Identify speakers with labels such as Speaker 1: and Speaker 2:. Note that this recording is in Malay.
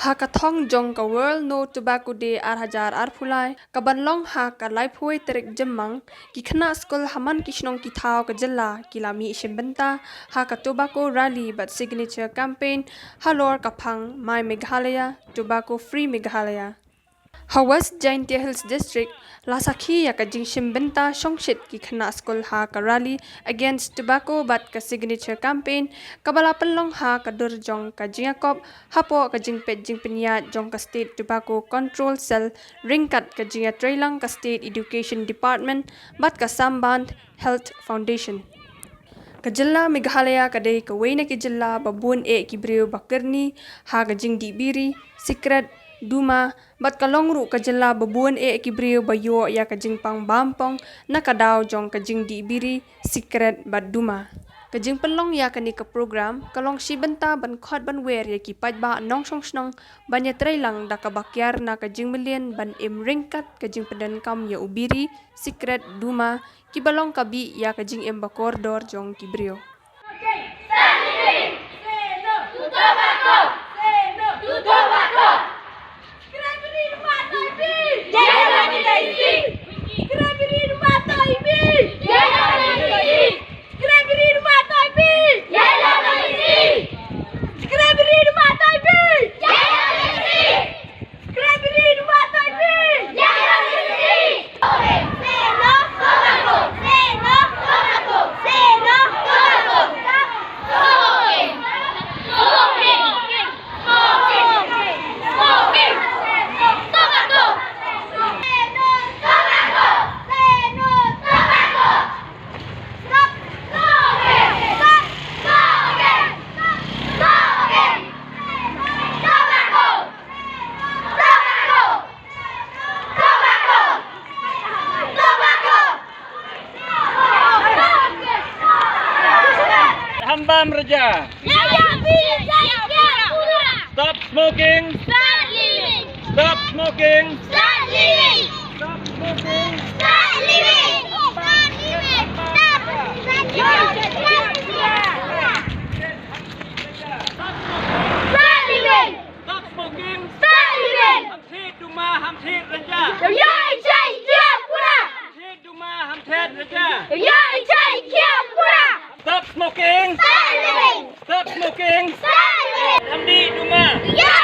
Speaker 1: Hakathong jong ka World No Tobacco Day arhajar arphulai kabanlong ha ka laiphui terik jemang ki khna skul haman kishnong ki thau ka jilla kilami shimbenta ha ka tobacco rally but signature campaign halor kaphang my Meghalaya tobacco free Meghalaya. Ha West Jaintia Hills district lasakhi ya ka jing shimbenta shongshit ki khna skul ha ka rally against tobacco but ka signature campaign kabala penlong ha ka durjong ka jingakop hapo ka jing pet jing penya jong ka state tobacco control cell ringkat ka jinga trailang ka state education department but ka samband health foundation. Ka jilla Meghalaya kadai ka wena ki jilla babun e ki brio bakirni ha ka jing di biri secret duma bat kalongru ka jilla babuan e kibrio bayo ya ka jing pang bampong na kadaw jong ka jing di biri secret bat duma ka jing pelong ya ka ni ka program kalong shibenta ban khot ban wer ya ki pat ba nong song snong banya trailang da ka bakyar na ka jing million ban im ringkat ka jing pedan kam ya ubiri secret duma ki balong ka bi ya ka jing im bakordor jong kibrio.
Speaker 2: Hambam Raja. Stop smoking.
Speaker 3: Start living.
Speaker 2: Stop smoking.
Speaker 3: Start living.
Speaker 2: Stop smoking.
Speaker 3: Start living. Start living. Stop. Start living.
Speaker 2: Stop smoking.
Speaker 3: Start living.
Speaker 2: Hamthit duma hamthit Raja.
Speaker 3: Ya cai kia pura.
Speaker 2: Hamthit duma hamthit Raja.
Speaker 3: Ya cai kia pura.
Speaker 2: Stop smoking.
Speaker 3: Start living.
Speaker 2: Stop smoking.
Speaker 3: Start living.
Speaker 2: Hamdi duma.
Speaker 3: Ya